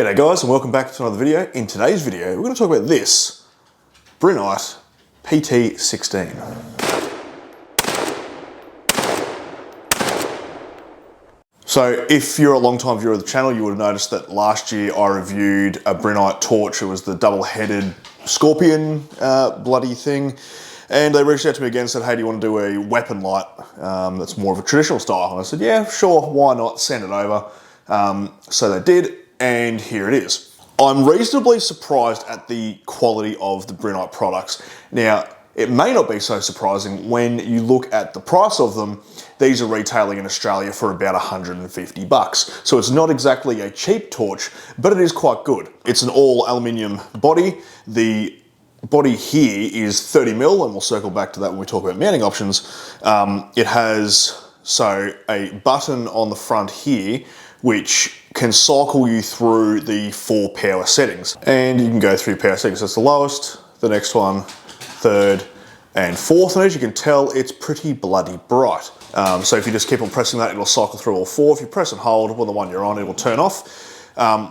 G'day guys and welcome back to another video. In today's video, we're going to talk about this Brinite PT16. So if you're a long-time viewer of the channel, you would have noticed that last year I reviewed a Brinite torch. It was the double-headed scorpion bloody thing. And they reached out to me again and said, hey, do you want to do a weapon light that's more of a traditional style? And I said, yeah, sure, why not? Send it over. So they did, and here it is. I'm reasonably surprised at the quality of the Brinite products. Now, it may not be so surprising when you look at the price of them. These are retailing in Australia for about 150 bucks. So it's not exactly a cheap torch, but it is quite good. It's an all aluminium body. The body here is 30 mil, and we'll circle back to that when we talk about mounting options. It has a button on the front here which can cycle you through the 4 power settings, and you can go through power settings. That's the lowest, the next one, third and fourth, and as you can tell, it's pretty bloody bright. So if you just keep on pressing that, it'll cycle through all 4. If you press and hold, well, the one you're on, it will turn off.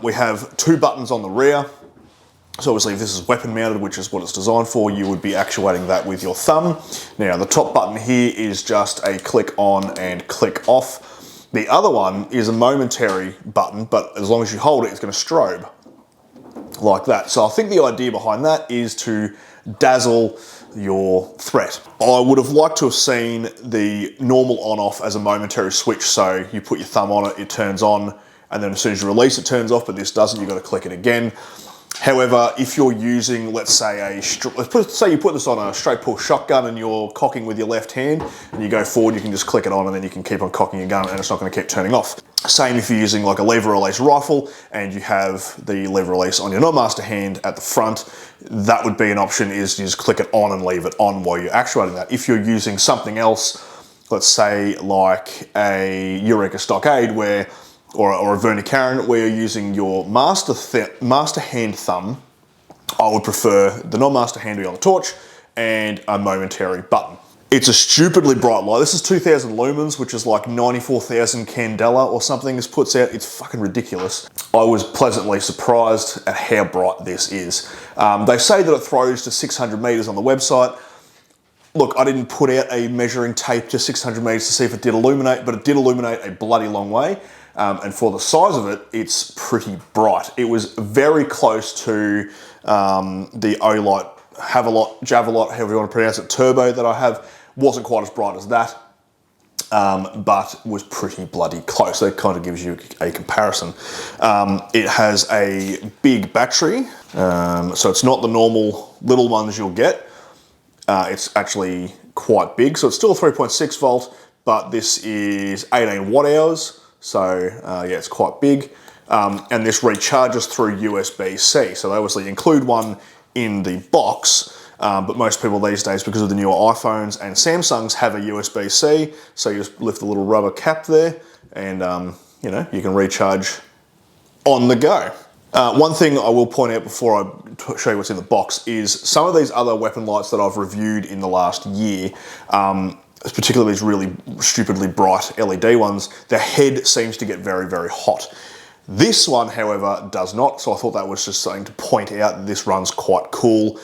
We have 2 buttons on the rear. So obviously if this is weapon mounted, which is what it's designed for, you would be actuating that with your thumb. Now the top button here is just a click on and click off. The other one is a momentary button, but as long as you hold it, it's going to strobe like that. So I think the idea behind that is to dazzle your threat. I would have liked to have seen the normal on-off as a momentary switch. So you put your thumb on it, it turns on, and then as soon as you release, it turns off, but this doesn't. You've got to click it again. However, if you're using, let's say say you put this on a straight pull shotgun and you're cocking with your left hand and you go forward, you can just click it on and then you can keep on cocking your gun and it's not going to keep turning off. Same if you're using like a lever release rifle and you have the lever release on your non-master hand at the front, that would be an option, is you just click it on and leave it on while you're actuating that. If you're using something else, let's say like a Eureka Stockade or a Verni Karen, where you're using your master hand thumb, I would prefer the non-master hand to be on the torch and a momentary button. It's a stupidly bright light. This is 2000 lumens, which is like 94,000 candela or something this puts out. It's fucking ridiculous. I was pleasantly surprised at how bright this is. They say that it throws to 600 meters on the website. Look, I didn't put out a measuring tape to 600 meters to see if it did illuminate, but it did illuminate a bloody long way. And for the size of it, it's pretty bright. It was very close to the Olight, Havalot, Javelot, however you want to pronounce it, Turbo that I have. Wasn't quite as bright as that, but was pretty bloody close. That kind of gives you a comparison. It has a big battery, so it's not the normal little ones you'll get. It's actually quite big, so it's still a 3.6 volt, but this is 18 watt hours. So yeah, it's quite big. And this recharges through USB-C. So they obviously include one in the box, but most people these days, because of the newer iPhones and Samsungs, have a USB-C. So you just lift the little rubber cap there and you know, you can recharge on the go. One thing I will point out before I show you what's in the box is some of these other weapon lights that I've reviewed in the last year, particularly these really stupidly bright LED ones, the head seems to get very, very hot. This one, however, does not, so I thought that was just something to point out that this runs quite cool,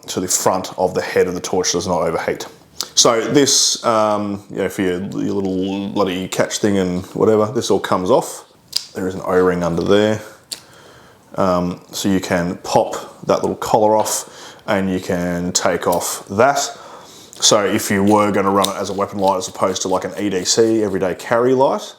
so the front of the head of the torch does not overheat. So this, you know, for your little bloody catch thing and whatever, this all comes off. There is an O-ring under there. So you can pop that little collar off and you can take off that. So if you were going to run it as a weapon light as opposed to like an EDC, everyday carry light,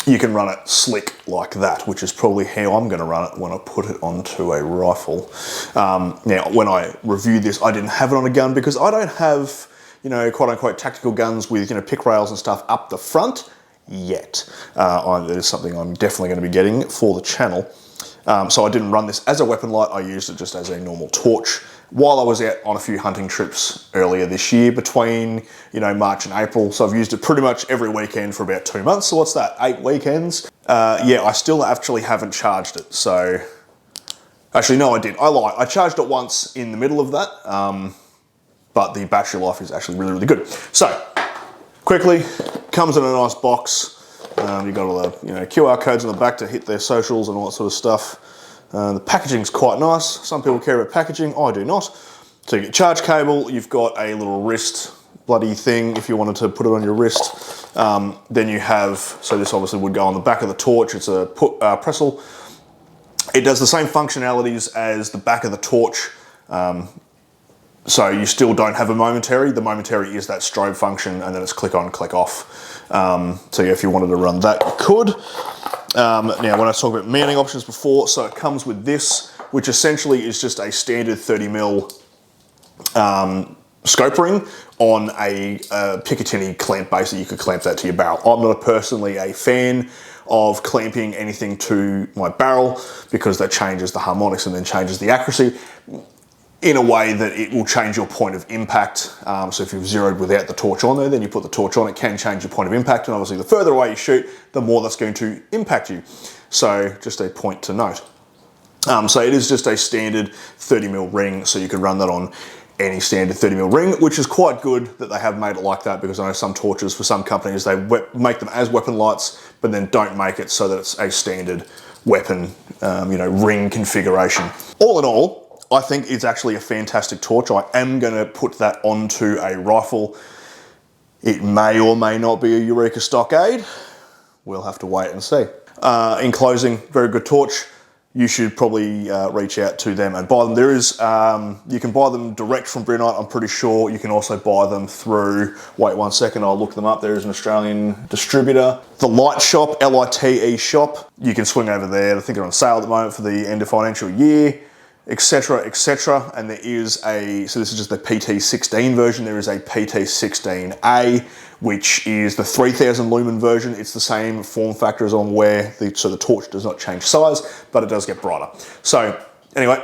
you can run it slick like that, which is probably how I'm going to run it when I put it onto a rifle. Now, when I reviewed this, I didn't have it on a gun because I don't have, you know, quote unquote tactical guns with, you know, pick rails and stuff up the front yet. That is something I'm definitely going to be getting for the channel. So I didn't run this as a weapon light, I used it just as a normal torch while I was out on a few hunting trips earlier this year between, you know, March and April. So I've used it pretty much every weekend for about 2 months. So what's that, 8 weekends? Yeah, I still actually haven't charged it. So, actually no, I did, I lied. I charged it once in the middle of that, but the battery life is actually really, really good. So, quickly, comes in a nice box. You've got all the QR codes on the back to hit their socials and all that sort of stuff. The packaging's quite nice. Some people care about packaging, I do not. So you get charge cable, you've got a little wrist bloody thing if you wanted to put it on your wrist. Then you have, so this obviously would go on the back of the torch, it's a Pressel. It does the same functionalities as the back of the torch, so you still don't have a momentary. The momentary is that strobe function, and then it's click on, click off. So yeah, if you wanted to run that, you could. Now, when I was talking about mounting options before, so it comes with this, which essentially is just a standard 30mm scope ring on a Picatinny clamp base that you could clamp that to your barrel. I'm not personally a fan of clamping anything to my barrel because that changes the harmonics and then changes the accuracy in a way that it will change your point of impact. So if you've zeroed without the torch on there, then you put the torch on, it can change your point of impact, and obviously the further away you shoot, the more that's going to impact you. So just a point to note. So it is just a standard 30mm ring, so you could run that on any standard 30mm ring, which is quite good that they have made it like that, because I know some torches for some companies, they make them as weapon lights, but then don't make it so that it's a standard weapon, ring configuration. All in all, I think it's actually a fantastic torch. I am going to put that onto a rifle. It may or may not be a Eureka Stockade. We'll have to wait and see. In closing, very good torch. You should probably reach out to them and buy them. There is, you can buy them direct from Brinite, I'm pretty sure. You can also buy them through, wait 1 second, I'll look them up. There is an Australian distributor. The Light Shop, L-I-T-E shop. You can swing over there. I think they're on sale at the moment for the end of financial year, etc., etc. And there is a, so this is just the PT16 version. There is a PT16A, which is the 3000 lumen version. It's the same form factor as on where, so the torch does not change size, but it does get brighter. So anyway,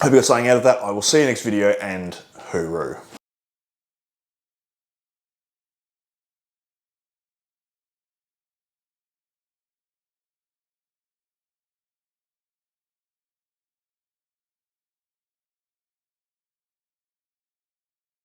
hope you got something out of that. I will see you next video, and hooroo.